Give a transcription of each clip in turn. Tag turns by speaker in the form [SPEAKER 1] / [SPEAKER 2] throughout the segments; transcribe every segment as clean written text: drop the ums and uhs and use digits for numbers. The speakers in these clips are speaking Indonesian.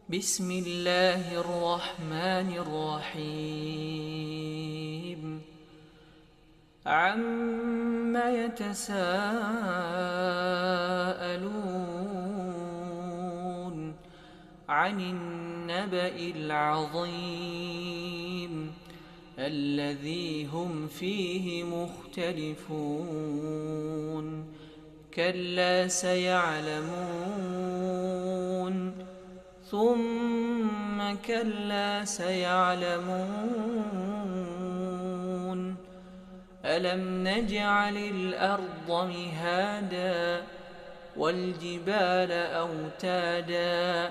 [SPEAKER 1] بسم الله الرحمن الرحيم عم يتساءلون عن النبأ العظيم الذي هم فيه مختلفون كلا سيعلمون ثم كلا سيعلمون ألم نجعل الأرض مهادا والجبال أوتادا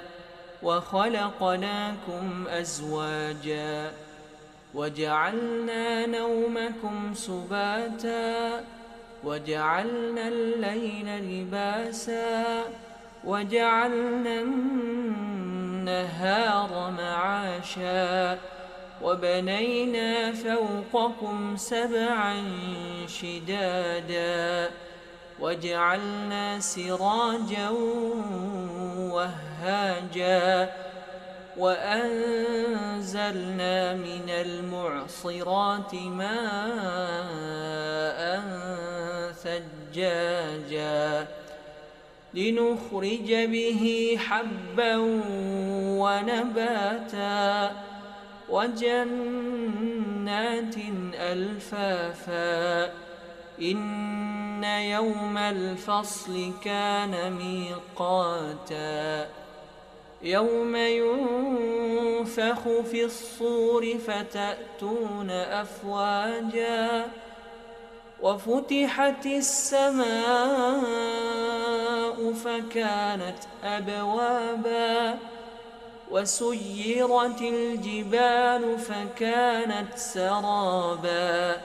[SPEAKER 1] وخلقناكم أزواجا وجعلنا نومكم سباتا وجعلنا الليل لباسا وجعلنا النهار معاشا وبنينا فوقكم سبعا شدادا وجعلنا سراجا وهاجا وأنزلنا من المعصرات ماء ثجاجا لنخرج به حبا ونباتا وجنات ألفافا إن يوم الفصل كان ميقاتا يوم ينفخ في الصور فتأتون أفواجا وفتحت السماء فكانت أبوابا وسيرت الجبال فكانت سرابا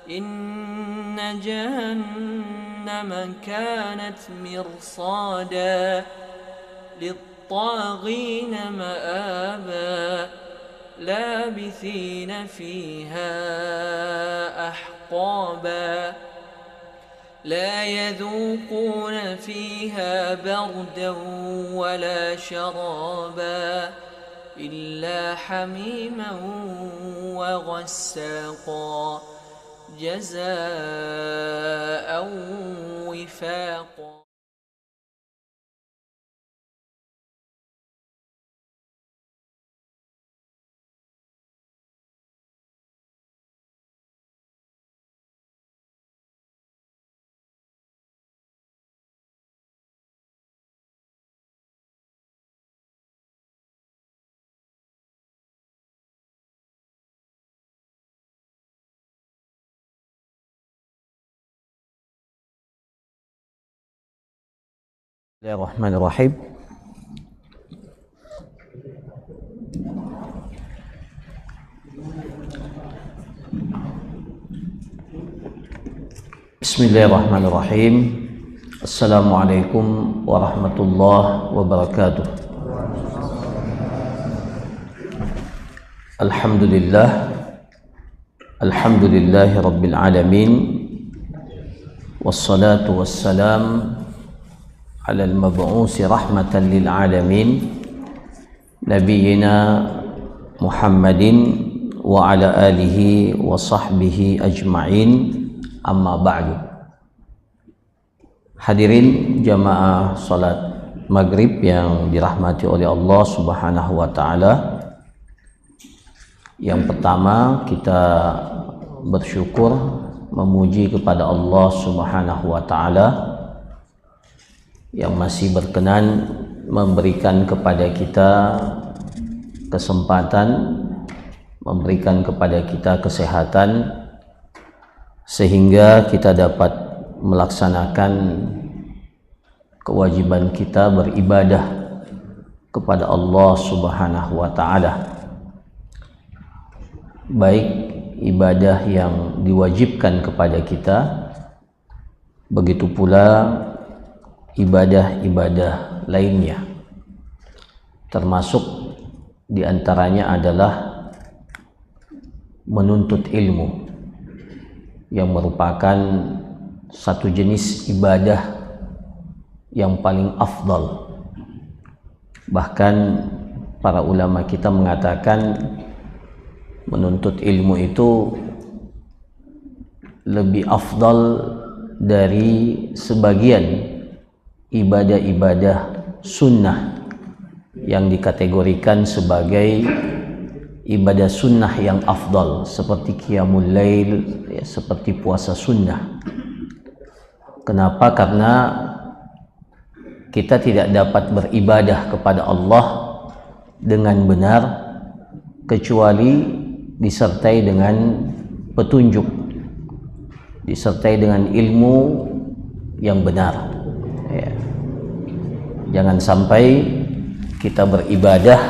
[SPEAKER 1] إن جهنم كانت مرصادا للطاغين مآبا لابثين فيها أحقابا لا يذوقون فيها بردا ولا شرابا إلا حميما وغساقا جزاء وفاقا.
[SPEAKER 2] Bismillahirrahmanirrahim. Bismillahirrahmanirrahim. Assalamualaikum warahmatullahi wabarakatuh. Alhamdulillahi rabbil alamin. Wassalatu wassalam ala al-mab'usi rahmatan lil alamin nabiyyina Muhammadin wa ala alihi wa sahbihi ajma'in, amma ba'du. Hadirin jamaah salat maghrib yang dirahmati oleh Allah Subhanahu wa ta'ala, yang pertama kita bersyukur memuji kepada Allah Subhanahu wa ta'ala yang masih berkenan memberikan kepada kita kesempatan, memberikan kepada kita kesehatan, sehingga kita dapat melaksanakan kewajiban kita beribadah kepada Allah Subhanahu wa ta'ala, baik ibadah yang diwajibkan kepada kita, begitu pula ibadah-ibadah lainnya, termasuk diantaranya adalah menuntut ilmu, yang merupakan satu jenis ibadah yang paling afdal Bahkan para ulama kita mengatakan menuntut ilmu itu lebih afdal dari sebagian ibadah-ibadah sunnah yang dikategorikan sebagai ibadah sunnah yang afdal, seperti qiyamul lail, ya, seperti puasa sunnah. Kenapa? Karena kita tidak dapat beribadah kepada Allah dengan benar kecuali disertai dengan petunjuk, disertai dengan ilmu yang benar, ya. Jangan sampai kita beribadah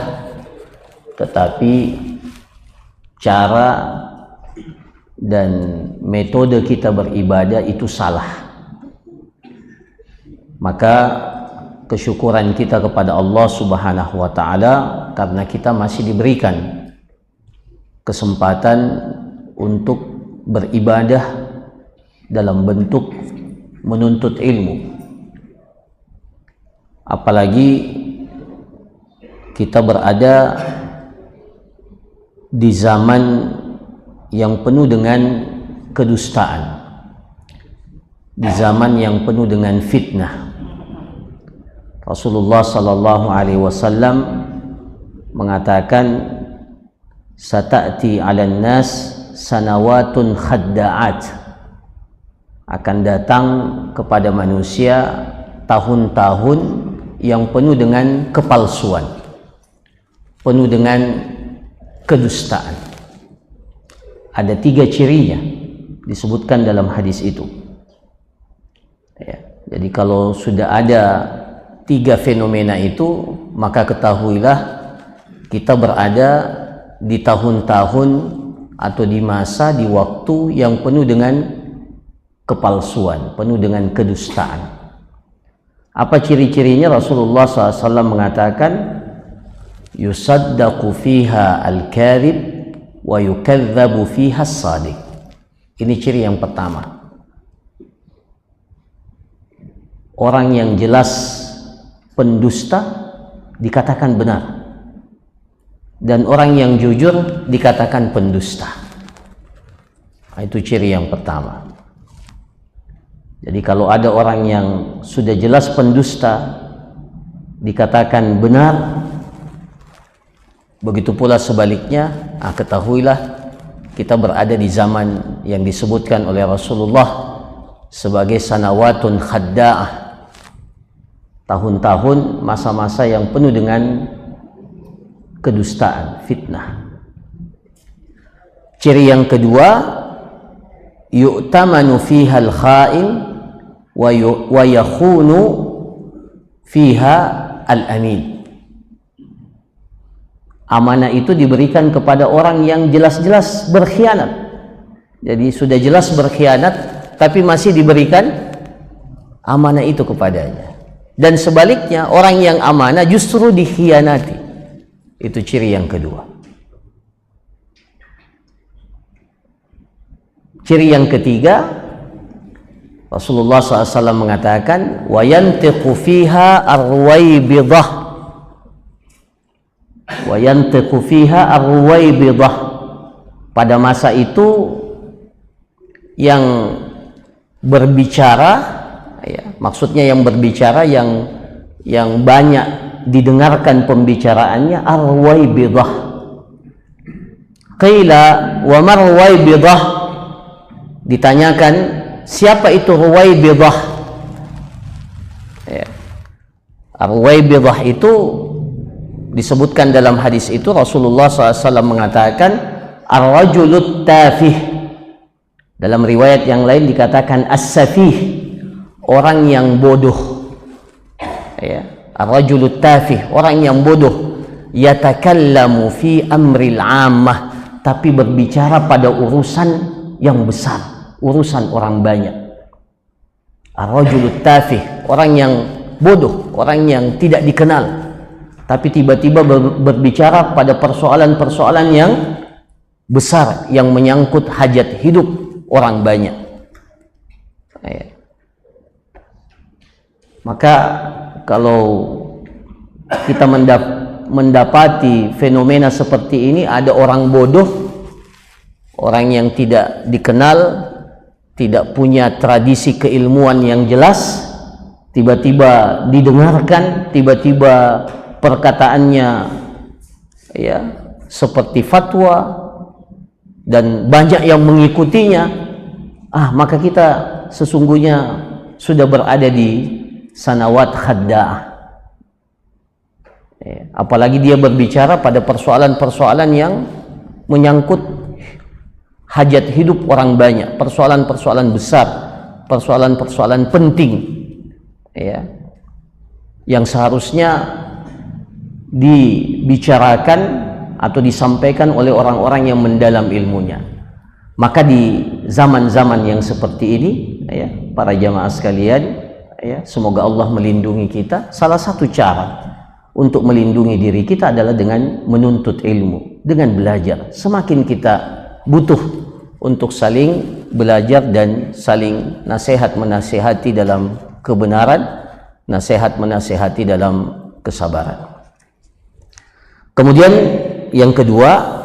[SPEAKER 2] tetapi cara dan metode kita beribadah itu salah. Maka kesyukuran kita kepada Allah Subhanahu wa taala karena kita masih diberikan kesempatan untuk beribadah dalam bentuk menuntut ilmu. Apalagi kita berada di zaman yang penuh dengan kedustaan, di zaman yang penuh dengan fitnah. Rasulullah sallallahu alaihi wasallam mengatakan, sata'ti 'alan nas sanawatun khadda'at, akan datang kepada manusia tahun-tahun yang penuh dengan kepalsuan, penuh dengan kedustaan. Ada 3 cirinya disebutkan dalam hadis itu, ya. Jadi kalau sudah ada 3 fenomena itu, maka ketahuilah kita berada di tahun-tahun atau di masa, di waktu yang penuh dengan kepalsuan, penuh dengan kedustaan. Apa ciri-cirinya? Rasulullah SAW mengatakan, yusaddaqu fiha al-kadhib wa yukadzabu fiha as-sadiq. Ini ciri yang pertama. Orang yang jelas pendusta dikatakan benar, dan orang yang jujur dikatakan pendusta. Itu ciri yang pertama. Jadi kalau ada orang yang sudah jelas pendusta dikatakan benar, begitu pula sebaliknya, ketahuilah kita berada di zaman yang disebutkan oleh Rasulullah sebagai sanawatun khadda'ah, tahun-tahun, masa-masa yang penuh dengan kedustaan, fitnah. Ciri yang kedua, yu'tamanu fiha al-kha'in wa yakhunu fiha al-amin. Amanah itu diberikan kepada orang yang jelas-jelas berkhianat. Jadi sudah jelas berkhianat, tapi masih diberikan amanah itu kepadanya. Dan sebaliknya, orang yang amanah justru dikhianati. Itu ciri yang kedua. Ciri yang ketiga, Rasulullah SAW mengatakan, wa yantiqu fiha ar-ruwaybidah, wa yantiqu fiha ar-ruwaybidah. Pada masa itu yang berbicara, ya, maksudnya yang berbicara yang banyak didengarkan pembicaraannya, ar-ruwaybidah. Qila wa mar ruwaybidah, ditanyakan siapa itu ruwaybidah, ya. Ar-ruwaybidah itu disebutkan dalam hadis itu, Rasulullah SAW mengatakan ar-rajulut tafih. Dalam riwayat yang lain dikatakan as-safih, orang yang bodoh, ya. Ar-rajulut tafih, orang yang bodoh. Yatakallamu fi amril ammah, tapi berbicara pada urusan yang besar, urusan orang banyak. Ar-rajulut tafih, orang yang bodoh, orang yang tidak dikenal, tapi tiba-tiba berbicara pada persoalan-persoalan yang besar yang menyangkut hajat hidup orang banyak. Maka kalau kita mendapati fenomena seperti ini, ada orang bodoh, orang yang tidak dikenal, tidak punya tradisi keilmuan yang jelas, tiba-tiba didengarkan, tiba-tiba perkataannya ya seperti fatwa dan banyak yang mengikutinya. Maka kita sesungguhnya sudah berada di sanawat khadda'ah. Apalagi dia berbicara pada persoalan-persoalan yang menyangkut hajat hidup orang banyak, persoalan-persoalan besar, persoalan-persoalan penting, ya, yang seharusnya dibicarakan atau disampaikan oleh orang-orang yang mendalam ilmunya. Maka di zaman-zaman yang seperti ini, ya, para jamaah sekalian, ya, semoga Allah melindungi kita. Salah satu cara untuk melindungi diri kita adalah dengan menuntut ilmu, dengan belajar. Semakin kita butuh untuk saling belajar dan saling nasihat menasihati dalam kebenaran, nasihat menasihati dalam kesabaran. Kemudian yang kedua,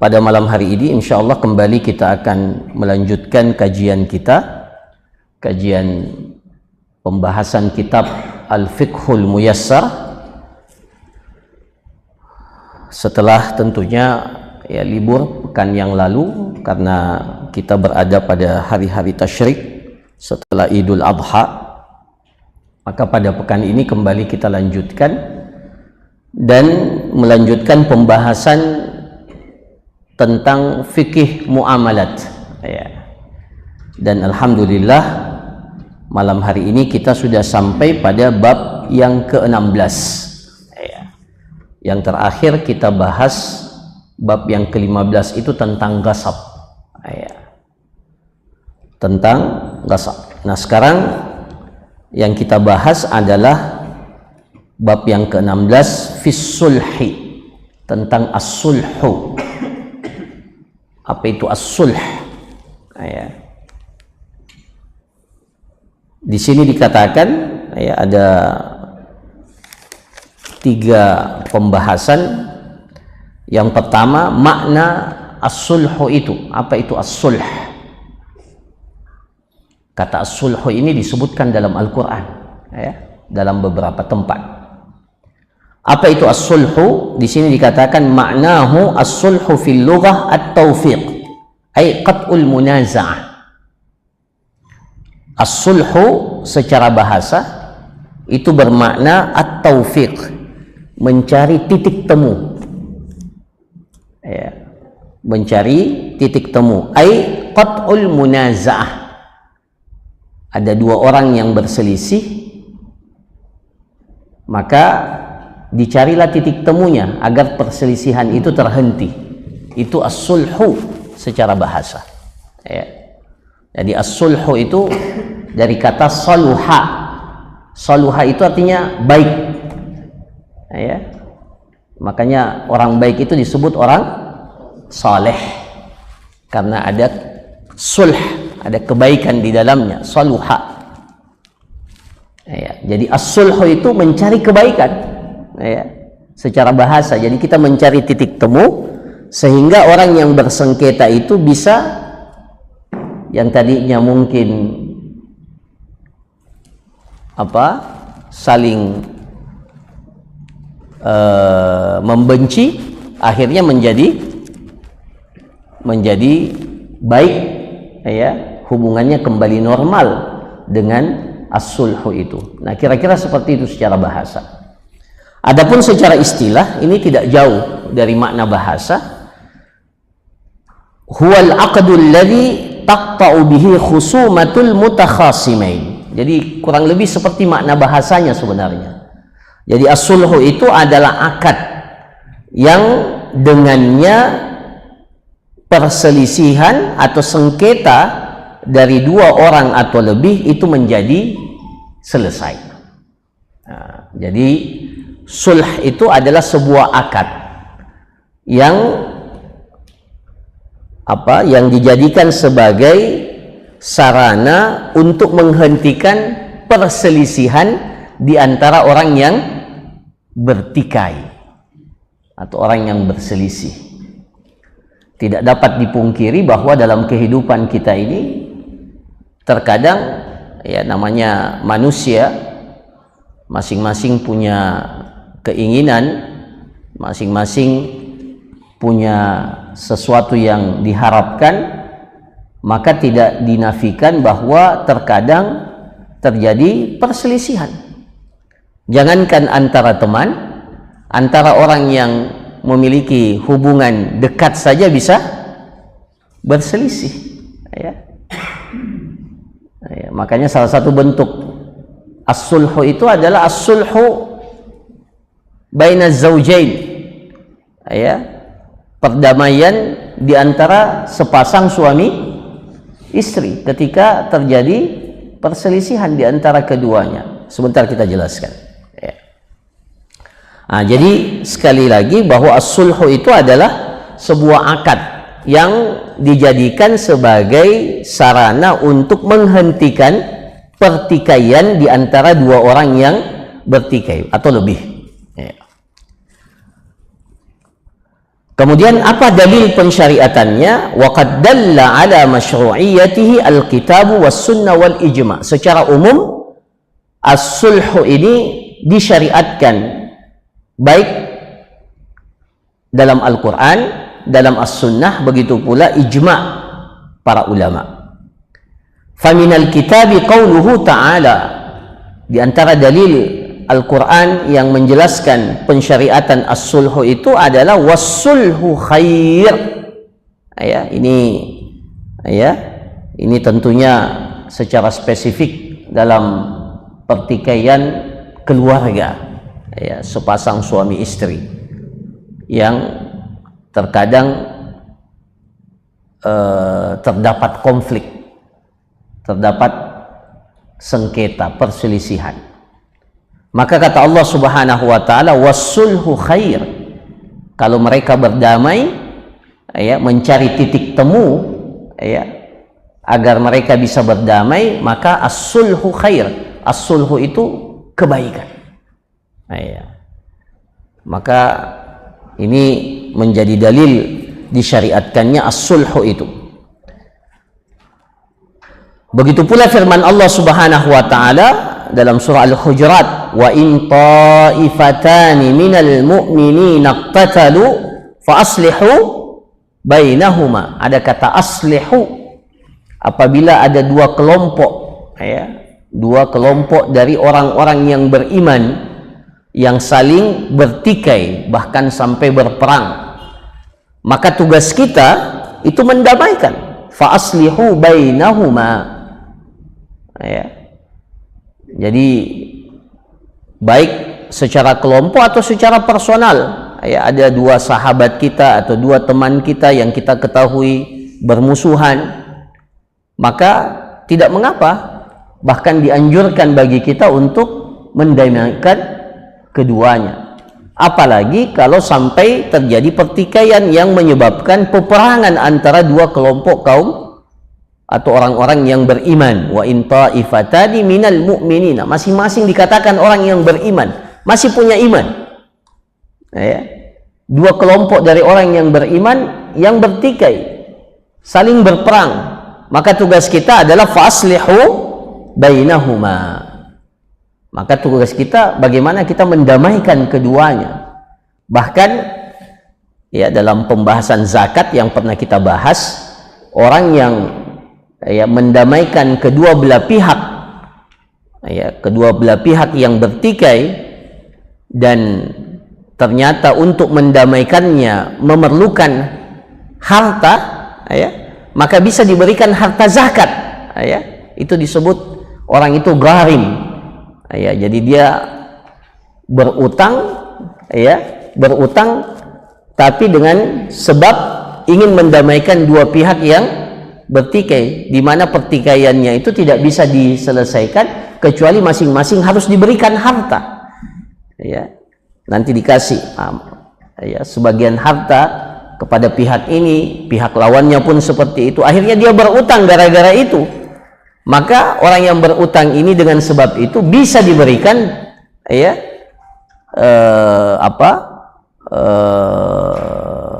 [SPEAKER 2] pada malam hari ini insya Allah kembali kita akan melanjutkan kajian kita, kajian pembahasan kitab Al-Fiqhul Muyassar, setelah tentunya ya libur pekan yang lalu, karena kita berada pada hari-hari tasyrik setelah Idul Adha. Maka pada pekan ini kembali kita lanjutkan dan melanjutkan pembahasan tentang fikih muamalat, ya. Dan alhamdulillah malam hari ini kita sudah sampai pada bab yang ke-16, ya. Yang terakhir kita bahas bab yang ke-15 itu tentang ghasab, ya. Tentang ghasab. Nah, sekarang yang kita bahas adalah bab yang ke-16 fis sulhi, tentang as-sulhu. Apa itu as-sulh? Ya. Di sini dikatakan ya, ada 3 pembahasan. Yang pertama, makna as-sulhu itu. Apa itu as-sulh? Kata as-sulhu ini disebutkan dalam Al-Quran, ya, dalam beberapa tempat. Apa itu as-sulhu? Di sini dikatakan maknahu as-sulhu fil lughah at-taufiq, ay qat'ul munaza'ah. As-sulhu secara bahasa itu bermakna at-taufiq, mencari titik temu, ya, mencari titik temu, ay qat'ul munaza'ah. Ada 2 orang yang berselisih, maka dicarilah titik temunya agar perselisihan itu terhenti. Itu as-sulhu secara bahasa, ya. Jadi as-sulhu itu dari kata saluha. Saluha itu artinya baik, ya. Makanya orang baik itu disebut orang saleh, karena ada sulh, ada kebaikan di dalamnya, saluha, ya. Jadi as-sulhu itu mencari kebaikan, ya, secara bahasa. Jadi kita mencari titik temu sehingga orang yang bersengketa itu bisa, yang tadinya mungkin saling membenci, akhirnya menjadi baik, ya, hubungannya kembali normal dengan as-sulhu itu. Nah, kira-kira seperti itu secara bahasa. Adapun secara istilah, ini tidak jauh dari makna bahasa. Huwal aqdul ladzi taqta'u bihi khusumatul mutakhasimain. Jadi kurang lebih seperti makna bahasanya sebenarnya. Jadi as-sulhu itu adalah akad yang dengannya perselisihan atau sengketa dari 2 orang atau lebih itu menjadi selesai. Nah, jadi sulh itu adalah sebuah akad yang dijadikan sebagai sarana untuk menghentikan perselisihan di antara orang yang bertikai atau orang yang berselisih. Tidak dapat dipungkiri bahwa dalam kehidupan kita ini terkadang ya namanya manusia, masing-masing punya keinginan, masing-masing punya sesuatu yang diharapkan, maka tidak dinafikan bahwa terkadang terjadi perselisihan. Jangankan antara teman, antara orang yang memiliki hubungan dekat saja bisa berselisih, ya. Ya, makanya salah satu bentuk as-sulhu itu adalah as-sulhu baina zaujain, ya, perdamaian di antara sepasang suami istri ketika terjadi perselisihan di antara keduanya. Sebentar kita jelaskan. Nah, jadi sekali lagi bahwa as-sulhu itu adalah sebuah akad yang dijadikan sebagai sarana untuk menghentikan pertikaian di antara dua orang yang bertikai atau lebih. Kemudian apa dalil pensyariatannya? Wa qad dalla ala masyru'iyyatihi al-kitab was sunnah wal ijma'. Secara umum as-sulhu ini disyariatkan baik dalam Al-Quran, dalam As-Sunnah, begitu pula ijma' para ulama. Faminal kitabi qawluhu ta'ala, di antara dalil Al-Quran yang menjelaskan pensyariatan as-sulhu itu adalah was-sulhu khair. Ya, ini tentunya secara spesifik dalam pertikaian keluarga. Ya, sepasang suami istri yang terkadang terdapat konflik, terdapat sengketa, perselisihan. Maka kata Allah Subhanahu wa taala, was-sulhu khair. Kalau mereka berdamai, ya, mencari titik temu, ya, agar mereka bisa berdamai, maka as-sulhu khair. As-sulhu itu kebaikan. Ya. Maka ini menjadi dalil disyariatkannya as-sulhu itu. Begitu pula firman Allah Subhanahu wa taala dalam surah Al-Hujurat, wa in ta'ifatani minal mu'minina iqtatalu fa aslihu bainahuma. Ada kata aslihu apabila ada dua kelompok, ya, dua kelompok dari orang-orang yang beriman yang saling bertikai bahkan sampai berperang, maka tugas kita itu mendamaikan. Fa aslihu bainahuma, ya. Jadi baik secara kelompok atau secara personal, ya, ada dua sahabat kita atau dua teman kita yang kita ketahui bermusuhan, maka tidak mengapa, bahkan dianjurkan bagi kita untuk mendamaikan keduanya. Apalagi kalau sampai terjadi pertikaian yang menyebabkan peperangan antara dua kelompok kaum atau orang-orang yang beriman. Wa in ta'ifatani minal mu'minina, masing-masing dikatakan orang yang beriman, masih punya iman, ya. Dua kelompok dari orang yang beriman yang bertikai, saling berperang, maka tugas kita adalah faslihu bainahuma. Maka tugas kita bagaimana kita mendamaikan keduanya. Bahkan ya dalam pembahasan zakat yang pernah kita bahas, orang yang ya mendamaikan kedua belah pihak, ya, kedua belah pihak yang bertikai, dan ternyata untuk mendamaikannya memerlukan harta, ya, maka bisa diberikan harta zakat, ya. Itu disebut orang itu gharim. Ya, jadi dia berutang, ya, berutang tapi dengan sebab ingin mendamaikan dua pihak yang bertikai, di mana pertikaiannya itu tidak bisa diselesaikan kecuali masing-masing harus diberikan harta, ya. Nanti dikasih ya, sebagian harta kepada pihak ini, pihak lawannya pun seperti itu. Akhirnya dia berutang gara-gara itu. Maka orang yang berutang ini dengan sebab itu bisa diberikan, ya,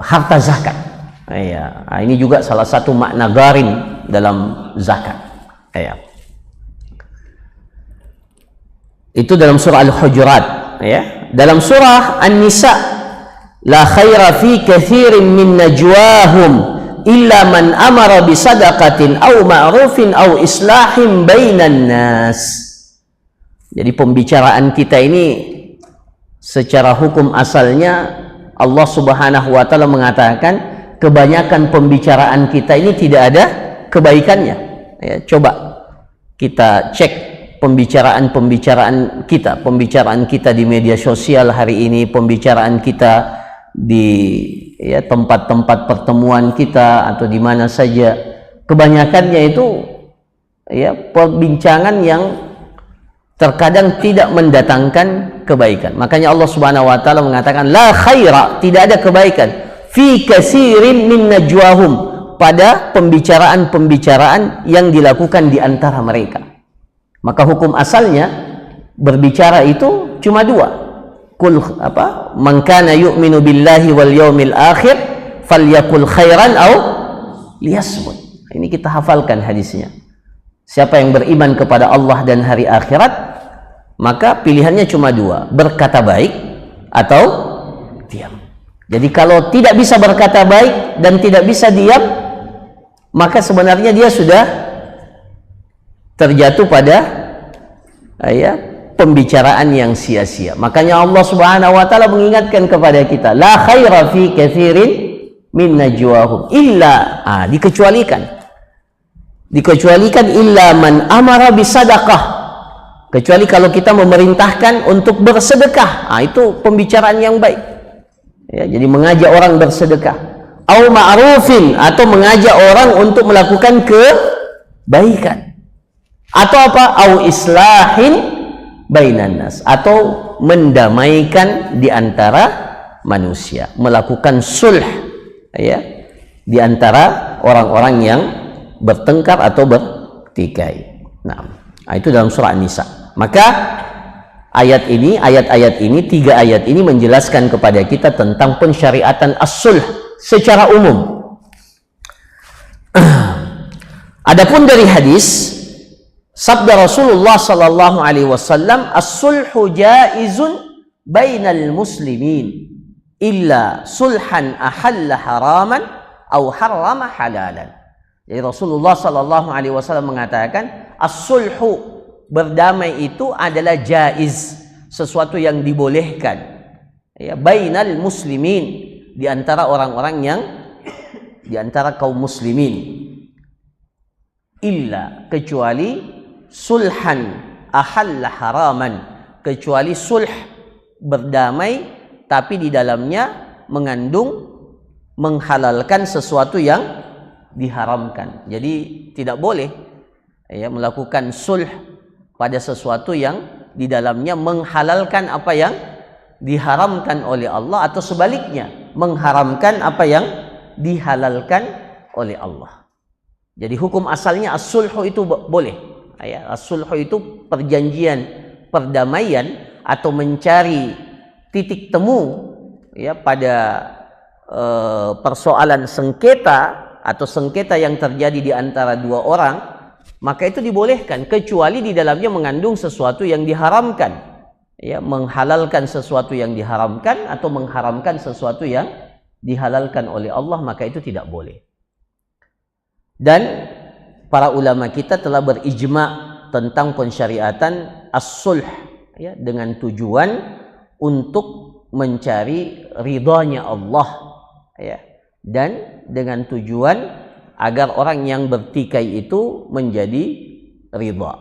[SPEAKER 2] harta zakat. Ya, ini juga salah satu makna gharim dalam zakat. Ya. Itu dalam surah Al-Hujurat. Ya. Dalam surah An-Nisa, la khaira fi kathirin min najwahum illa man amara bisadaqatin aw ma'rufin aw islahin bainan nas. Jadi pembicaraan kita ini secara hukum asalnya Allah Subhanahu wa taala mengatakan kebanyakan pembicaraan kita ini tidak ada kebaikannya. Ya, coba kita cek pembicaraan kita di media sosial hari ini, pembicaraan kita di tempat-tempat pertemuan kita atau di mana saja, kebanyakannya itu perbincangan yang terkadang tidak mendatangkan kebaikan. Makanya Allah Subhanahu wa taala mengatakan la khaira, tidak ada kebaikan fi katsirin min najwahum, pada pembicaraan yang dilakukan di antara mereka. Maka hukum asalnya berbicara itu cuma dua. Kul man kana yu'minu billahi wal yaumil akhir falyakul khairan aw liyasmut. Ini kita hafalkan hadisnya. Siapa yang beriman kepada Allah dan hari akhirat, maka pilihannya cuma dua, berkata baik atau diam. Jadi kalau tidak bisa berkata baik dan tidak bisa diam, maka sebenarnya dia sudah terjatuh pada pembicaraan yang sia-sia. Makanya Allah Subhanahu wa taala mengingatkan kepada kita, la khaira fi katsirin min najwahum illa, dikecualikan illa man amara bisadaqah, kecuali kalau kita memerintahkan untuk bersedekah. Itu pembicaraan yang baik. Ya, jadi mengajak orang bersedekah. Au ma'rufin, atau mengajak orang untuk melakukan kebaikan. Atau apa? Au islahin bainan nas, atau mendamaikan di antara manusia, melakukan sulh di antara orang-orang yang bertengkar atau bertikai. Nah, itu dalam surah An-Nisa. Maka ayat-ayat ini, 3 ayat ini menjelaskan kepada kita tentang pensyariatan as-sulh secara umum. Adapun dari hadis, sabda Rasulullah sallallahu alaihi wasallam, as-sulhu jaizun bainal muslimin illa sulhan ahalla haraman aw harrama halalan. Jadi Rasulullah sallallahu alaihi wasallam mengatakan as-sulhu, berdamai itu adalah jaiz, sesuatu yang dibolehkan, bainal muslimin, di antara orang-orang yang di antara kaum muslimin, illa, kecuali sulhan ahalla haraman, kecuali sulh, berdamai tapi di dalamnya mengandung menghalalkan sesuatu yang diharamkan. Jadi tidak boleh melakukan sulh pada sesuatu yang di dalamnya menghalalkan apa yang diharamkan oleh Allah, atau sebaliknya mengharamkan apa yang dihalalkan oleh Allah. Jadi hukum asalnya as-sulhu itu boleh. As-sulhu itu perjanjian, perdamaian, atau mencari titik temu pada persoalan sengketa atau sengketa yang terjadi di antara dua orang, maka itu dibolehkan, kecuali di dalamnya mengandung sesuatu yang diharamkan, menghalalkan sesuatu yang diharamkan atau mengharamkan sesuatu yang dihalalkan oleh Allah, maka itu tidak boleh. Dan para ulama kita telah berijma tentang pensyariatan as-sulh, dengan tujuan untuk mencari ridhanya Allah, dan dengan tujuan agar orang yang bertikai itu menjadi ridha.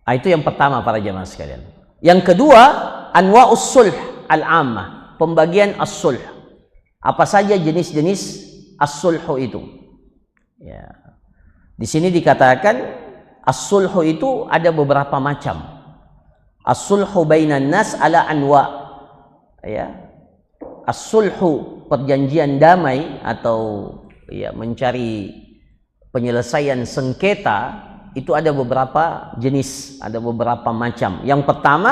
[SPEAKER 2] Itu yang pertama para jamaah sekalian. Yang kedua, anwa'us sulh al-ammah, pembagian as-sulh. Apa saja jenis-jenis as-sulhu itu? Di sini dikatakan as-sulhu itu ada beberapa macam. As-sulhu bainan nas ala anwa. As-sulhu, perjanjian damai atau ya mencari penyelesaian sengketa itu ada beberapa jenis, ada beberapa macam. Yang pertama,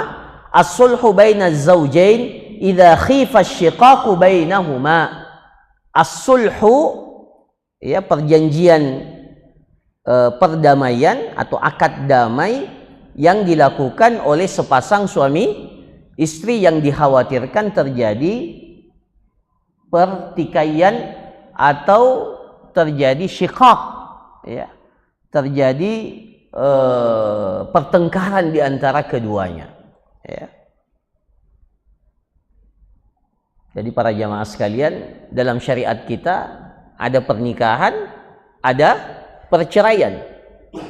[SPEAKER 2] as-sulhu bainaz zawjain idza khifa asy-syiqaqu bainahuma. As-sulhu, ya, perjanjian perdamaian atau akad damai yang dilakukan oleh sepasang suami istri yang dikhawatirkan terjadi pertikaian atau terjadi syiqaq, ya, terjadi pertengkaran di antara keduanya, ya. Jadi para jamaah sekalian, dalam syariat kita ada pernikahan, ada perceraian,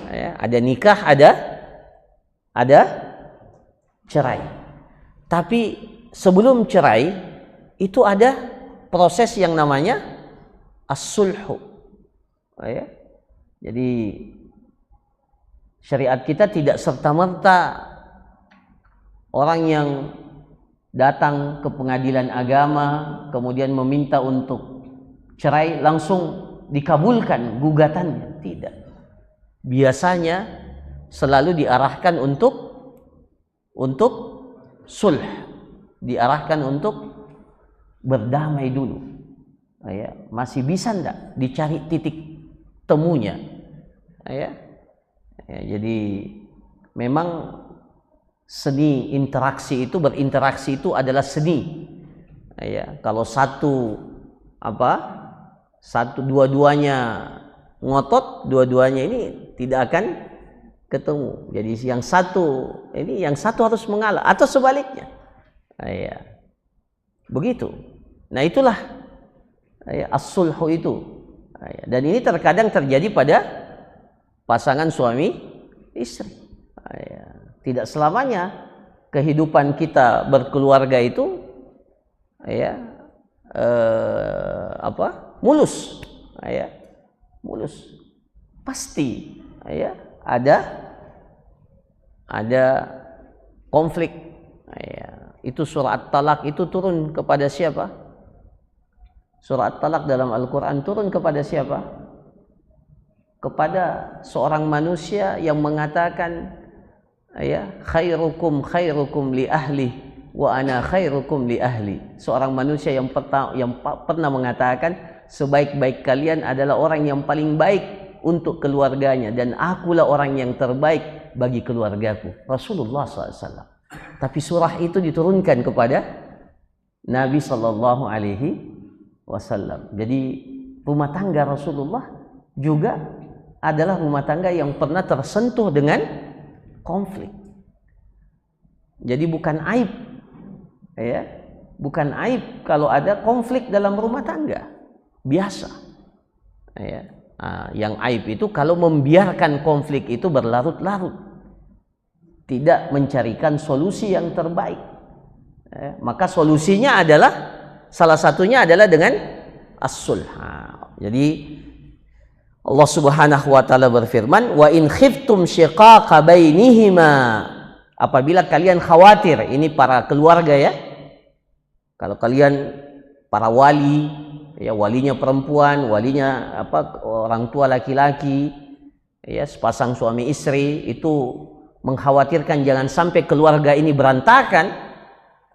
[SPEAKER 2] ya. Ada nikah, ada cerai. Tapi sebelum cerai itu ada proses yang namanya as-sulhu, ya. Jadi syariat kita tidak serta-merta orang yang datang ke pengadilan agama kemudian meminta untuk cerai langsung dikabulkan gugatannya. Tidak. Biasanya selalu diarahkan untuk sulh, diarahkan untuk berdamai dulu, ya. Masih bisa ndak dicari titik temunya, ya. Jadi memang seni interaksi itu, berinteraksi itu adalah seni, ya. Kalau dua-duanya ngotot, dua-duanya ini tidak akan ketemu. Jadi yang satu harus mengalah atau sebaliknya, ya. Begitu. Nah, itulah, ya, as-sulhu itu, ya. Dan ini terkadang terjadi pada pasangan suami istri, ya. Tidak selamanya kehidupan kita berkeluarga itu, ya, mulus, ya, mulus. Pasti, ya, ada konflik, ya. Itu surah At-Talaq itu turun kepada siapa? Surah At-Talaq dalam Al-Quran turun kepada siapa? Kepada seorang manusia yang mengatakan, ya, khairukum li ahli wa ana khairukum li ahli. Seorang manusia yang pernah mengatakan sebaik-baik kalian adalah orang yang paling baik untuk keluarganya dan akulah orang yang terbaik bagi keluargaku. Rasulullah SAW. Tapi surah itu diturunkan kepada Nabi Sallallahu Alaihi Wasallam. Jadi rumah tangga Rasulullah juga adalah rumah tangga yang pernah tersentuh dengan konflik. Jadi bukan aib, ya, bukan aib kalau ada konflik dalam rumah tangga, biasa, ya. Yang aib itu kalau membiarkan konflik itu berlarut-larut, tidak mencarikan solusi yang terbaik, ya. Maka solusinya adalah, salah satunya adalah dengan as-sulh. Jadi Allah Subhanahu wa taala berfirman, "Wa in khiftum syiqaqa bainihima." Apabila kalian khawatir, ini para keluarga, ya. Kalau kalian para wali, ya, walinya perempuan, walinya orang tua laki-laki, ya, sepasang suami istri itu mengkhawatirkan jangan sampai keluarga ini berantakan,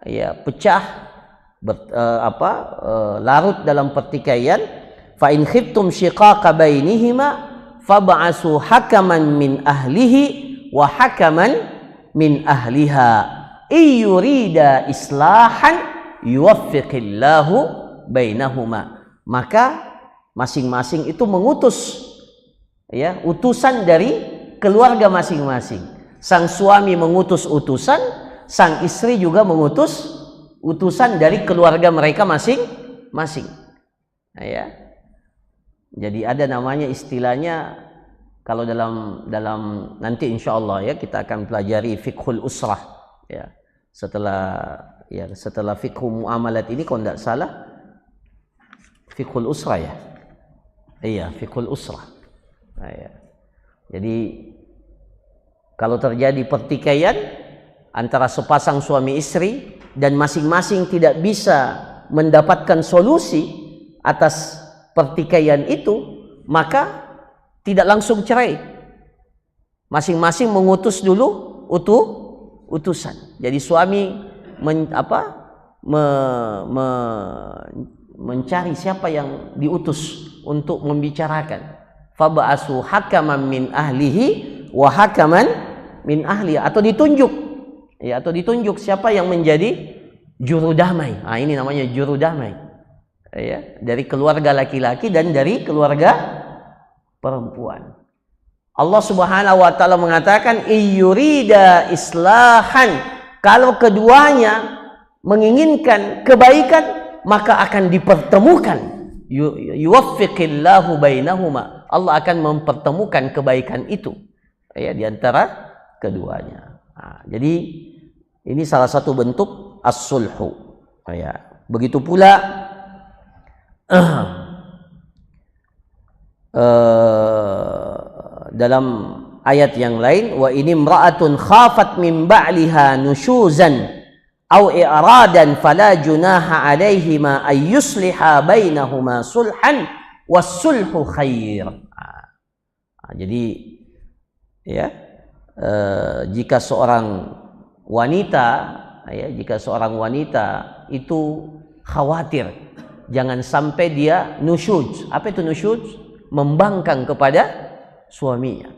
[SPEAKER 2] ya, pecah, larut dalam pertikaian. Fa in khiftum syiqaqa bainihima fab'asu hakaman min ahlihi wa hakaman min ahliha iyurida islahan yuwaffiqillahu bainahuma. Maka masing-masing itu mengutus, ya, utusan dari keluarga masing-masing. Sang suami mengutus utusan, sang istri juga mengutus utusan dari keluarga mereka masing-masing, ya. Jadi ada namanya istilahnya, kalau dalam nanti insyaallah, ya, kita akan pelajari fiqhul usrah, ya. Setelah fiqhu muamalat ini, kalau tidak salah fiqhul usrah, ya. Iya, fiqhul usrah. Nah, ya. Jadi kalau terjadi pertikaian antara sepasang suami istri dan masing-masing tidak bisa mendapatkan solusi atas pertikaian itu, maka tidak langsung cerai. Masing-masing mengutus dulu utusan. Jadi suami mencari siapa yang diutus untuk membicarakan. Faba'asu hakaman min ahlihi wa hakaman min ahli, atau ditunjuk siapa yang menjadi juru damai. Ini namanya juru damai. Dari keluarga laki-laki dan dari keluarga perempuan. Allah Subhanahu wa taala mengatakan iyyurida islahan, kalau keduanya menginginkan kebaikan maka akan dipertemukan. Yuwaffiqillahu bainahuma, Allah akan mempertemukan kebaikan itu di antara keduanya. Jadi ini salah satu bentuk as-sulhu. Begitu pula dalam ayat yang lain, wa ini imra'atun khafat min ba'liha nusyuzan aw i'radan fala junaha 'alaihima ay yusliha bainahuma sulhan was-sulhu khair. Jadi jika seorang wanita itu khawatir jangan sampai dia nusyuz. Apa itu nusyuz? Membangkang kepada suaminya.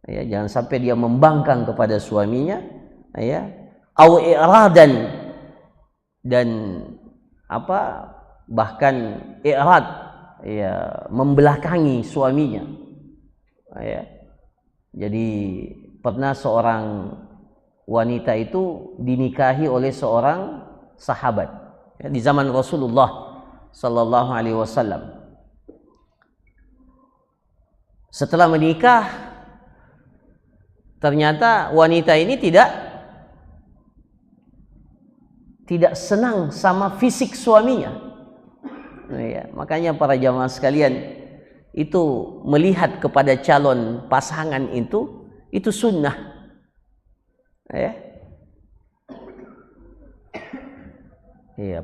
[SPEAKER 2] Jangan sampai dia membangkang kepada suaminya, au i'radan, dan bahkan i'rad, membelakangi suaminya. Jadi pernah seorang wanita itu dinikahi oleh seorang sahabat di zaman Rasulullah sallallahu alaihi wasallam. Setelah menikah, ternyata wanita ini tidak senang sama fisik suaminya. Makanya para jamaah sekalian, itu melihat kepada calon pasangan itu sunnah.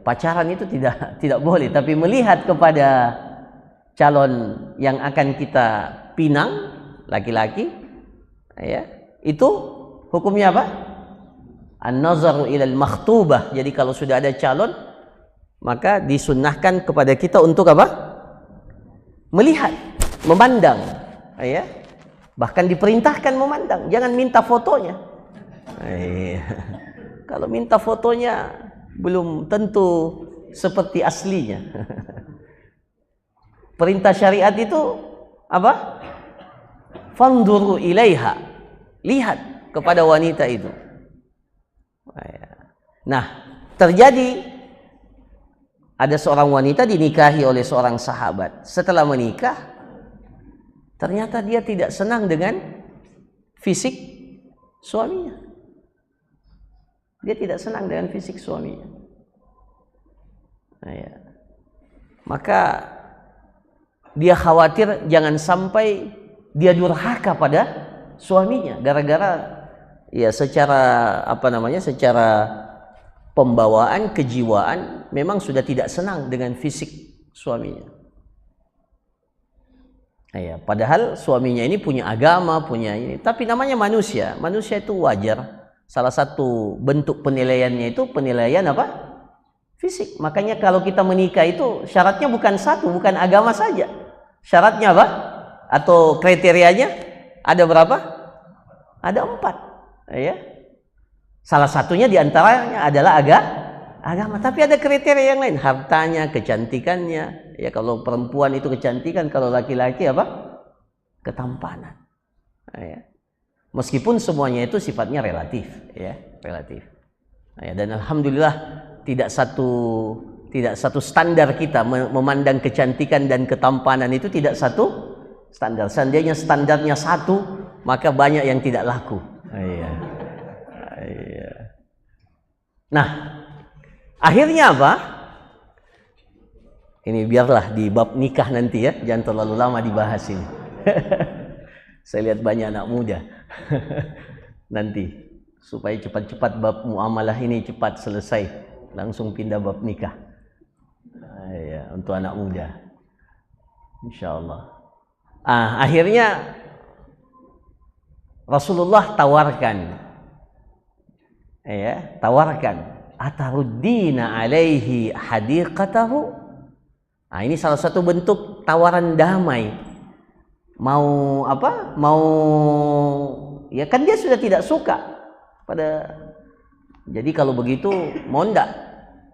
[SPEAKER 2] Pacaran itu tidak boleh, tapi melihat kepada calon yang akan kita pinang, laki-laki, itu hukumnya apa? An-nazaru ilal makhtubah. Jadi kalau sudah ada calon, maka disunnahkan kepada kita untuk apa? Melihat, memandang, bahkan diperintahkan memandang. Jangan minta fotonya. Kalau minta fotonya belum tentu seperti aslinya. Perintah syariat itu apa? Fanduru ilaiha, lihat kepada wanita itu. Nah, terjadi ada seorang wanita dinikahi oleh seorang sahabat. Setelah menikah, ternyata dia tidak senang dengan fisik suaminya. Dia tidak senang dengan fisik suaminya. Maka dia khawatir jangan sampai dia durhaka pada suaminya gara-gara secara secara pembawaan, kejiwaan memang sudah tidak senang dengan fisik suaminya. Padahal suaminya ini punya agama, punya ini, tapi namanya manusia. Manusia itu wajar. Salah satu bentuk penilaiannya itu penilaian apa? Fisik. Makanya kalau kita menikah itu syaratnya bukan satu, bukan agama saja. Syaratnya apa? Atau kriterianya ada berapa? Ada 4. Salah satunya diantaranya adalah agama. Tapi ada kriteria yang lain. Hartanya, kecantikannya. Kalau perempuan itu kecantikan, kalau laki-laki apa? Ketampanan. Meskipun semuanya itu sifatnya relatif, relatif. Dan alhamdulillah tidak satu standar kita memandang kecantikan dan ketampanan itu tidak satu standar. Seandainya standarnya satu, maka banyak yang tidak laku. Nah, akhirnya apa? Ini biarlah di bab nikah nanti jangan terlalu lama dibahas ini. Saya lihat banyak anak muda. Nanti supaya cepat-cepat bab muamalah ini cepat selesai, langsung pindah bab nikah. Untuk anak muda. Insyaallah. Akhirnya Rasulullah tawarkan, ataruddina alaihi hadiqatahu. Ini salah satu bentuk tawaran damai. Mau apa? Mau, ya kan dia sudah tidak suka pada. Jadi kalau begitu mau ndak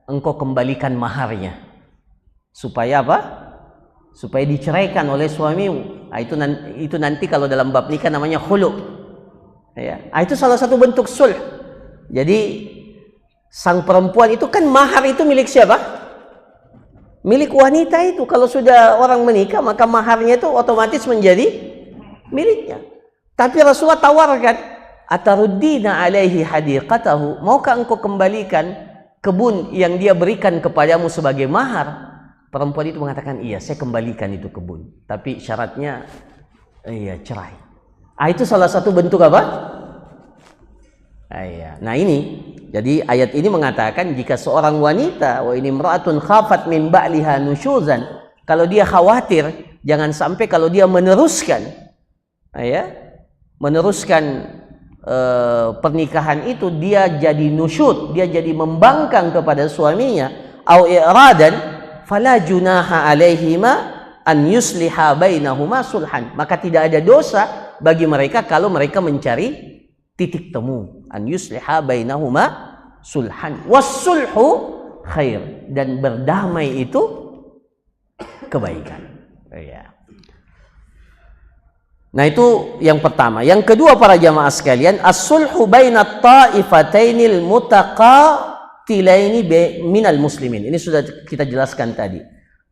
[SPEAKER 2] engkau kembalikan maharnya supaya apa? Supaya diceraikan oleh suamimu. Itu nanti kalau dalam bab nikah namanya khulu. Ya, itu salah satu bentuk sulh. Jadi sang perempuan itu kan mahar itu milik siapa? Milik wanita itu. Kalau sudah orang menikah maka maharnya itu otomatis menjadi miliknya. Tapi Rasulullah tawarkan, ataruddina alaihi hadiqatahu, maukah engkau kembalikan kebun yang dia berikan kepadamu sebagai mahar? Perempuan itu mengatakan, iya, saya kembalikan itu kebun, tapi syaratnya cerai. Itu salah satu bentuk apa? Nah ini, jadi ayat ini mengatakan jika seorang wanita, wa ini imra'atun khafat min ba'liha nusyuzan, kalau dia khawatir jangan sampai kalau dia meneruskan pernikahan itu dia jadi nusyud, dia jadi membangkang kepada suaminya, au i'radan, fala junaha alaihima an yusliha bainahuma sulhan, maka tidak ada dosa bagi mereka kalau mereka mencari titik temu, an yusliha bainahuma sulhan, wassulhu khair, dan berdamai itu kebaikan. Nah itu yang pertama. Yang kedua para jamaah sekalian, as-sulhu bainat ta'ifatainil mutaqatilaini minal muslimin. Ini sudah kita jelaskan tadi.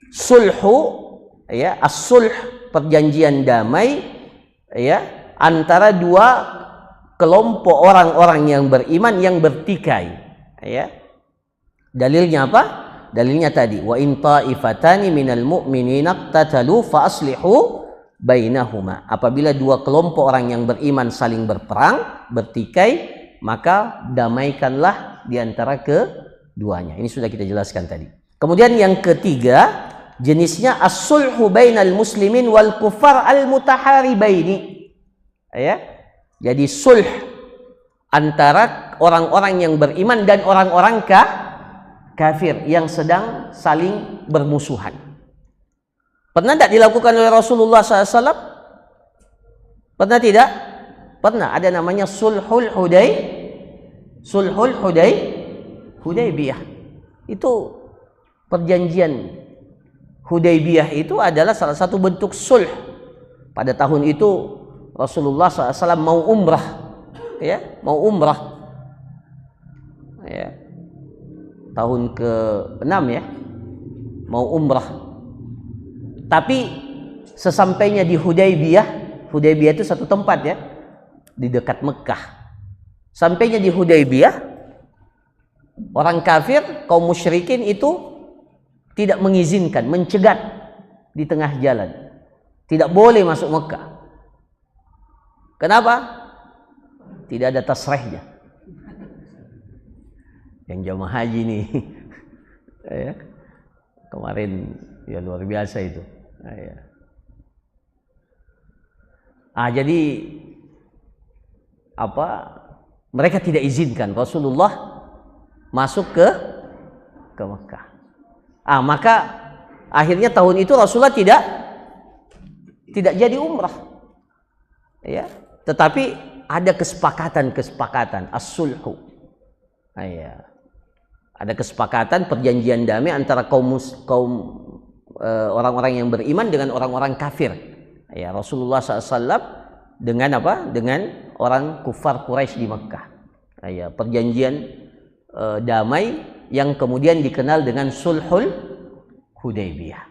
[SPEAKER 2] Sulhu, as-sulh, perjanjian damai, antara dua kelompok orang-orang yang beriman yang bertikai. Dalilnya apa? Dalilnya tadi, wa in ta'ifatani minal mu'minina iqtatalu fa aslihu bainahuma. Apabila dua kelompok orang yang beriman saling berperang, bertikai, maka damaikanlah di antara keduanya. Ini sudah kita jelaskan tadi. Kemudian yang ketiga, jenisnya as-sulhu bainal muslimin wal kufar al-mutaharibaini. Jadi sulh antara orang-orang yang beriman dan orang-orang kafir yang sedang saling bermusuhan. Pernah tidak dilakukan oleh Rasulullah SAW? Pernah tidak? Pernah. Ada namanya sulhul Hudaybiyah. Itu perjanjian Hudaybiyah itu adalah salah satu bentuk sulh. Pada tahun itu Rasulullah SAW mau umrah, mau umrah, tahun ke-6 mau umrah. Tapi sesampainya di Hudaybiyah itu satu tempat di dekat Mekah. Sampainya di Hudaybiyah, orang kafir, kaum musyrikin itu tidak mengizinkan, mencegat di tengah jalan. Tidak boleh masuk Mekah. Kenapa? Tidak ada tasrihnya. Yang jamaah haji nih, kemarin luar biasa itu. Jadi mereka tidak izinkan Rasulullah masuk ke Mekah. Maka akhirnya tahun itu Rasulullah tidak jadi umrah. Tetapi ada kesepakatan as-sulhu. Ada kesepakatan perjanjian damai antara kaum orang-orang yang beriman dengan orang-orang kafir. Rasulullah SAW dengan apa? Dengan orang kufar Quraisy di Mekah. Perjanjian damai yang kemudian dikenal dengan sulhul Hudaybiyah.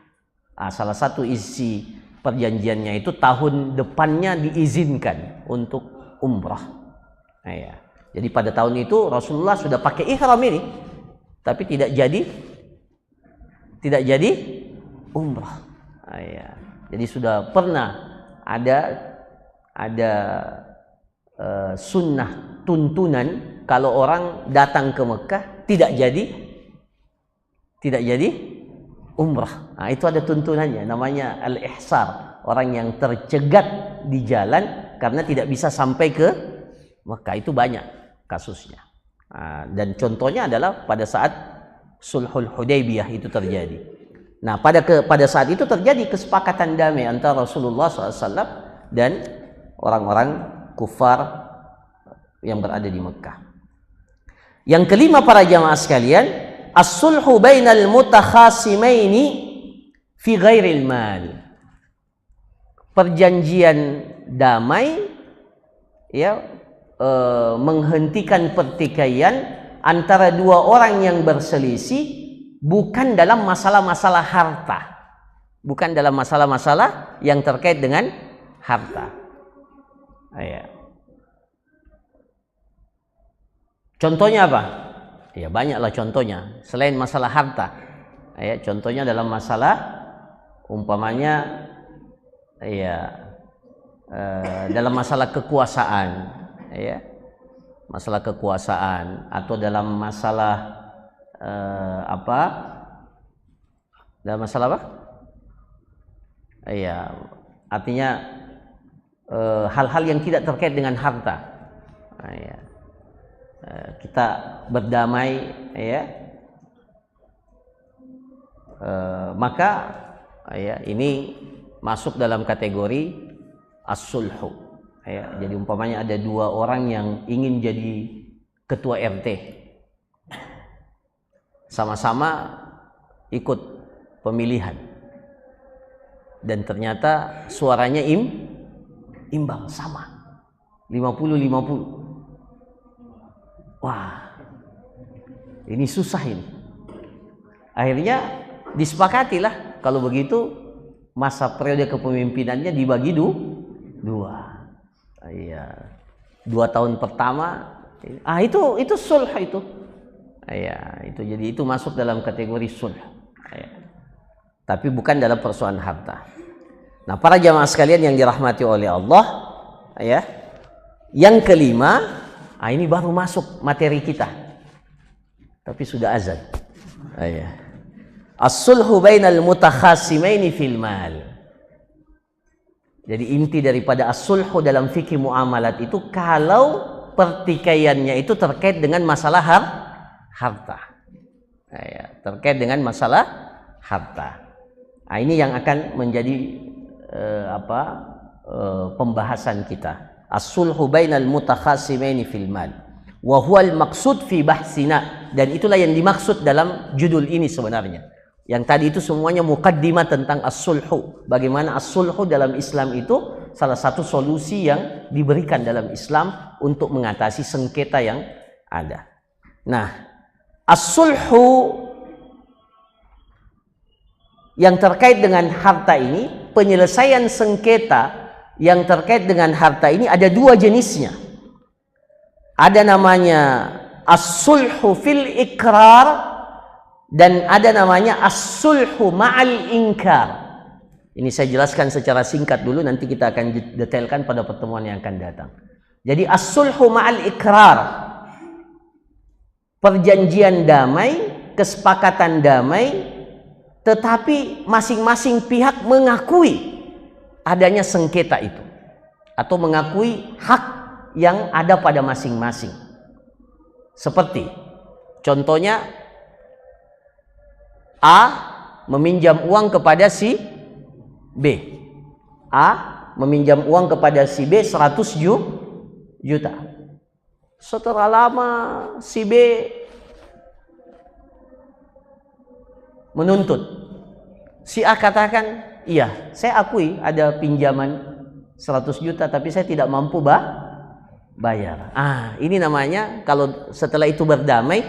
[SPEAKER 2] Salah satu isi perjanjiannya itu tahun depannya diizinkan untuk umrah. Jadi pada tahun itu Rasulullah sudah pakai ihram ini, tapi tidak jadi umrah. Jadi sudah pernah ada sunnah tuntunan kalau orang datang ke Mekah tidak jadi umrah. Nah, itu ada tuntunannya, namanya al-ihsar, orang yang tercegat di jalan karena tidak bisa sampai ke Mekah. Itu banyak kasusnya. Nah, dan contohnya adalah pada saat Sulhul Hudaybiyah itu terjadi. Nah, pada saat itu terjadi kesepakatan damai antara Rasulullah SAW dan orang-orang kufar yang berada di Mekah. Yang kelima para jamaah sekalian, as-sulhu bainal mutakhasimaini fi ghairil mal. Perjanjian damai, ya, menghentikan pertikaian antara dua orang yang berselisih, bukan dalam masalah-masalah harta, bukan dalam masalah-masalah yang terkait dengan harta. Ya. Contohnya apa? Ya, banyaklah contohnya selain masalah harta. Ya, contohnya dalam masalah umpamanya, ya, dalam masalah kekuasaan, ya, masalah kekuasaan, atau dalam masalah dalam masalah apa? Ya, artinya hal-hal yang tidak terkait dengan harta. Ya. Kita berdamai, ya, maka ya, ini masuk dalam kategori as-sulhu. Ya, jadi umpamanya ada dua orang yang ingin jadi ketua RT, sama-sama ikut pemilihan, dan ternyata suaranya imbang, sama 50-50. Wah, ini susah ini. Akhirnya disepakatilah kalau begitu masa periode kepemimpinannya dibagi dua. Iya, 2 tahun pertama. Itu sulh itu. Iya, itu jadi itu masuk dalam kategori sulh. Iya. Tapi bukan dalam persoalan harta. Nah, para jamaah sekalian yang dirahmati oleh Allah, ya. Yang kelima, ini baru masuk materi kita. Tapi sudah azan. Iya. As-sulhu bainal mutakhasimaini fil mal. Jadi inti daripada as-sulhu dalam fikih muamalat itu kalau pertikaiannya itu terkait dengan masalah harta. Ya, terkait dengan masalah harta. Nah, ini yang akan menjadi pembahasan kita. As-sulhu bainal mutakhasimaini fil mal. Wa huwal maqsud fi bahsina, dan itulah yang dimaksud dalam judul ini sebenarnya. Yang tadi itu semuanya muqaddimah tentang as-sulhu. Bagaimana as-sulhu dalam Islam itu salah satu solusi yang diberikan dalam Islam untuk mengatasi sengketa yang ada. Nah, as-sulhu yang terkait dengan harta ini, penyelesaian sengketa yang terkait dengan harta ini ada dua jenisnya. Ada namanya as-sulhu fil ikrar, dan ada namanya as-sulhu ma'al inkar. Ini saya jelaskan secara singkat dulu, nanti kita akan detailkan pada pertemuan yang akan datang. Jadi as-sulhu ma'al ikrar, perjanjian damai, kesepakatan damai, tetapi masing-masing pihak mengakui adanya sengketa itu, atau mengakui hak yang ada pada masing-masing. Seperti contohnya, A meminjam uang kepada si B. A meminjam uang kepada si B 100 juta. Setelah lama si B menuntut. Si A katakan, iya, saya akui ada pinjaman 100 juta, tapi saya tidak mampu bayar. Ini namanya, kalau setelah itu berdamai,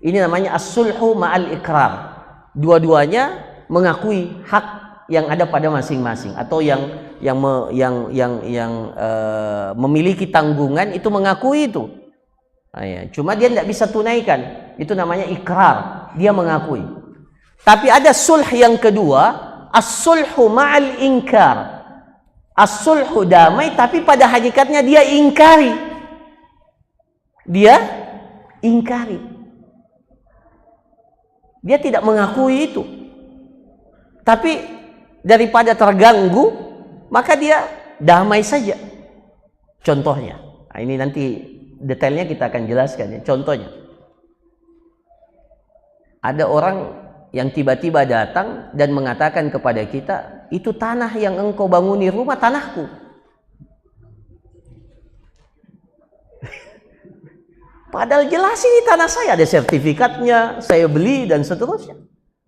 [SPEAKER 2] ini namanya as-sulhu ma'al ikrar. Dua-duanya mengakui hak yang ada pada masing-masing, atau yang memiliki tanggungan itu mengakui itu. Cuma dia tidak bisa tunaikan. Itu namanya ikrar. Dia mengakui. Tapi ada sulh yang kedua, as-sulhu ma'al inkar. As-sulhu damai, tapi pada hakikatnya dia ingkari. Dia ingkari. Dia tidak mengakui itu. Tapi daripada terganggu, maka dia damai saja. Contohnya, nah ini nanti detailnya kita akan jelaskan ya. Contohnya, ada orang yang tiba-tiba datang dan mengatakan kepada kita, itu tanah yang engkau banguni rumah tanahku. Padahal jelas ini tanah saya, ada sertifikatnya, saya beli dan seterusnya.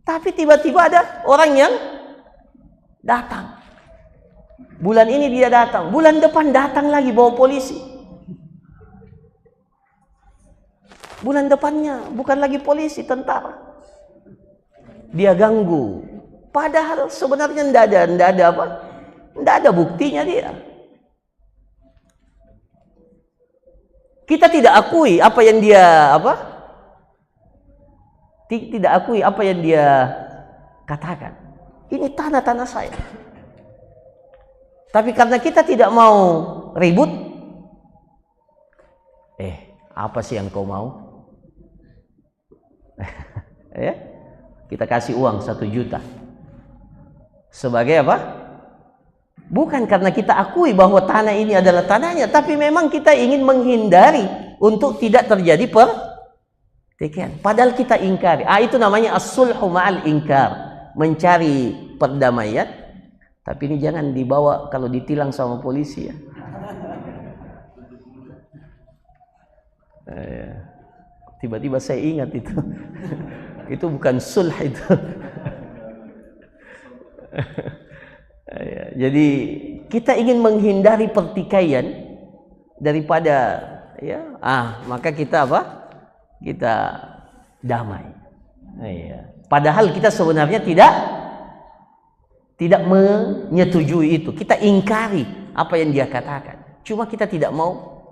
[SPEAKER 2] Tapi tiba-tiba ada orang yang datang. Bulan ini dia datang, bulan depan datang lagi bawa polisi. Bulan depannya bukan lagi polisi, tentara. Dia ganggu. Padahal sebenarnya tidak ada apa? Tidak ada buktinya dia. Kita tidak akui apa yang dia apa? Tidak akui apa yang dia katakan. Ini tanah-tanah saya. Tapi karena kita tidak mau ribut, apa sih yang kau mau? Ya, kita kasih uang 1 juta. Sebagai apa? Bukan karena kita akui bahwa tanah ini adalah tanahnya, tapi memang kita ingin menghindari untuk tidak terjadi pertikaian. Padahal kita ingkari. Itu namanya as-sulhu ma'al ingkar, mencari perdamaian. Tapi ini jangan dibawa kalau ditilang sama polisi ya. Tiba-tiba saya ingat itu. Itu bukan sulh itu. Jadi kita ingin menghindari pertikaian daripada ya, maka kita apa? Kita damai. Padahal kita sebenarnya tidak menyetujui itu. Kita ingkari apa yang dia katakan. Cuma kita tidak mau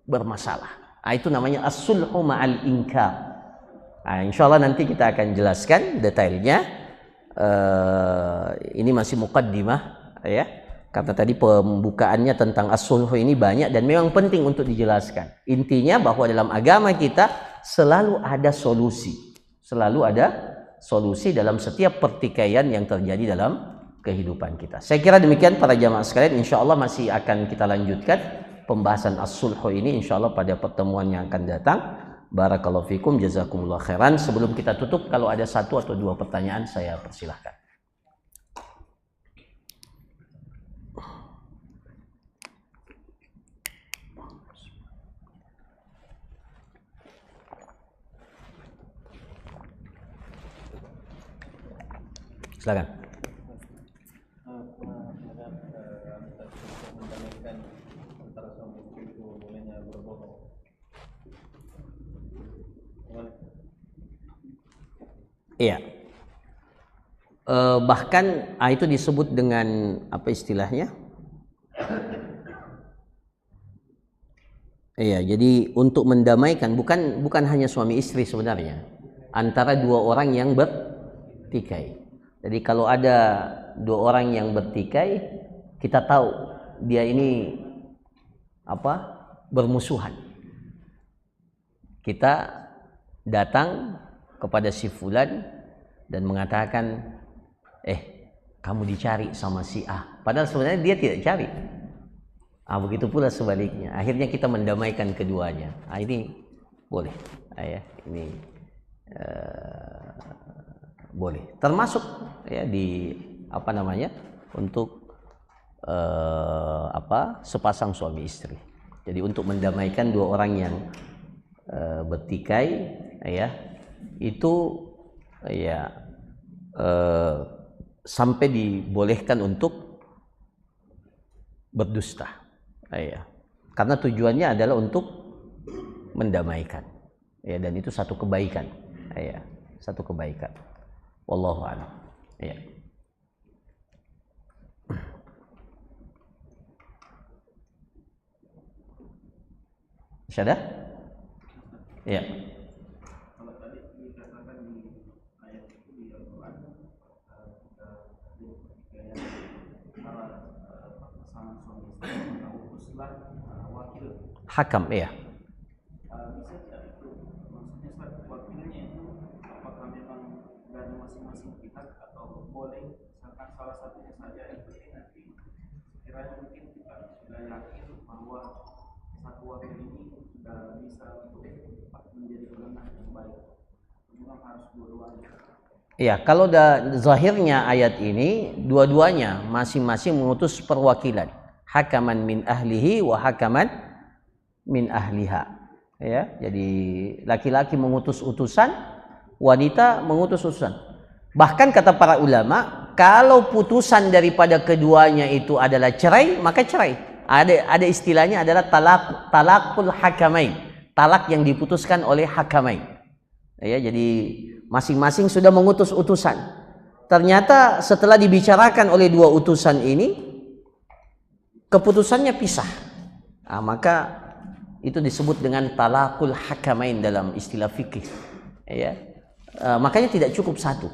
[SPEAKER 2] bermasalah. Itu namanya as-sulhu ma'al inkar. Insyaallah nanti kita akan jelaskan detailnya. Ini masih muqaddimah ya, karena tadi pembukaannya tentang as-sulhu ini banyak dan memang penting untuk dijelaskan. Intinya bahwa dalam agama kita selalu ada solusi dalam setiap pertikaian yang terjadi dalam kehidupan kita. Saya kira demikian para jamaah sekalian. Insyaallah masih akan kita lanjutkan pembahasan as-sulhu ini insyaallah pada pertemuan yang akan datang. Barakallahu fikum, jazakumullah khairan. Sebelum kita tutup, kalau ada 1 atau 2 pertanyaan saya persilahkan. Silakan. Iya. Bahkan itu disebut dengan apa istilahnya? Iya, jadi untuk mendamaikan bukan hanya suami istri sebenarnya, antara 2 orang yang bertikai. Jadi kalau ada 2 orang yang bertikai, kita tahu dia ini apa? Bermusuhan. Kita datang kepada si fulan dan mengatakan, kamu dicari sama si A. Padahal sebenarnya dia tidak cari. Begitu pula sebaliknya. Akhirnya kita mendamaikan keduanya. Ini boleh. Ini boleh. Termasuk ya di apa namanya untuk sepasang suami istri. Jadi untuk mendamaikan 2 orang yang bertikai, ya. Itu ya sampai dibolehkan untuk berdusta karena tujuannya adalah untuk mendamaikan dan itu satu kebaikan wallahu a'lam. Masih ada? Ya. Hakam, ya.
[SPEAKER 3] Bisa tidak itu maksudnya wakilnya itu apakah memang dari masing-masing pihak atau boleh salah satunya saja yang penting nanti kiranya mungkin kita sudah yakin bahwa satu wakil ini sudah bisa untuk menjadi penengah yang baik. Memang harus dua-duanya.
[SPEAKER 2] Ya, kalau zahirnya ayat ini dua-duanya masing-masing mengutus perwakilan, hakaman min ahlihi wa hakaman min ahliha. Ya, jadi laki-laki mengutus utusan, wanita mengutus utusan. Bahkan kata para ulama, kalau putusan daripada keduanya itu adalah cerai, maka cerai. Ada istilahnya adalah talakul hakamain, talak yang diputuskan oleh hakamain. Ya, jadi masing-masing sudah mengutus utusan. Ternyata setelah dibicarakan oleh dua utusan ini, keputusannya pisah. Nah, maka itu disebut dengan talakul hakamain dalam istilah fikih. Ya, makanya tidak cukup satu,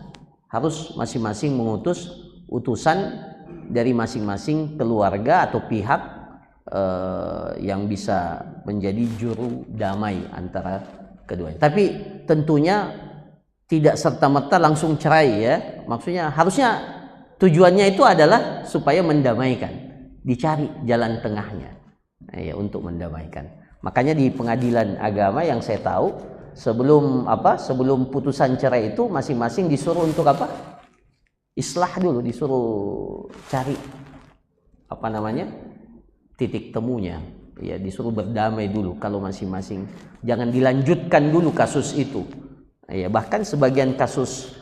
[SPEAKER 2] harus masing-masing mengutus utusan dari masing-masing keluarga atau pihak yang bisa menjadi juru damai antara keduanya. Tapi tentunya tidak serta-merta langsung cerai ya. Maksudnya harusnya tujuannya itu adalah supaya mendamaikan, dicari jalan tengahnya ya, untuk mendamaikan. Makanya di pengadilan agama yang saya tahu, sebelum putusan cerai itu masing-masing disuruh untuk apa? Islah dulu, disuruh cari titik temunya. Ya, disuruh berdamai dulu kalau masing-masing. Jangan dilanjutkan dulu kasus itu. Ya, bahkan sebagian kasus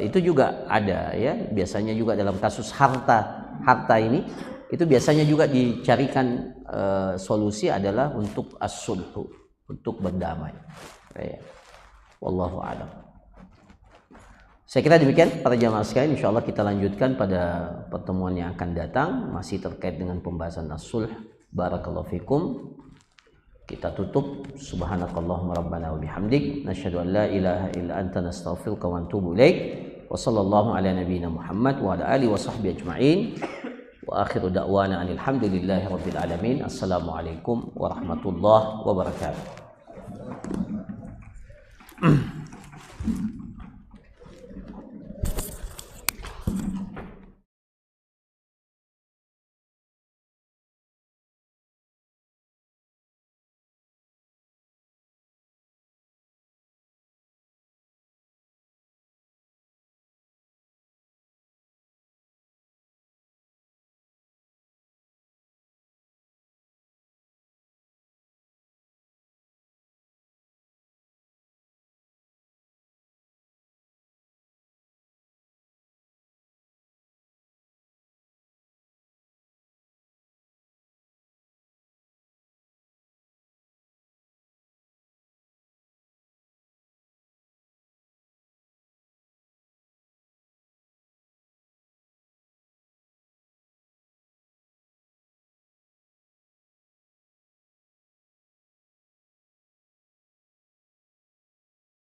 [SPEAKER 2] itu juga ada ya. Biasanya juga dalam kasus harta ini itu biasanya juga dicarikan solusi adalah untuk as-sulhu, untuk berdamai. Ya. Wallahu a'lam. Saya kira demikian para jamaah sekalian. Insyaallah kita lanjutkan pada pertemuan yang akan datang masih terkait dengan pembahasan as-sulh. Barakallahu fikum. Kita tutup. Subhanakallahumma rabbana wa bihamdik nasyhadu an la ilaha illa anta nastaghfiruka wa natubu ilaik. Wa sallallahu ala nabiyyina Muhammad wa ala alihi wa sahbihi ajma'in. Wa akhiru da'wana anil hamdulillahi rabbil alamin. Assalamualaikum warahmatullahi wabarakatuh.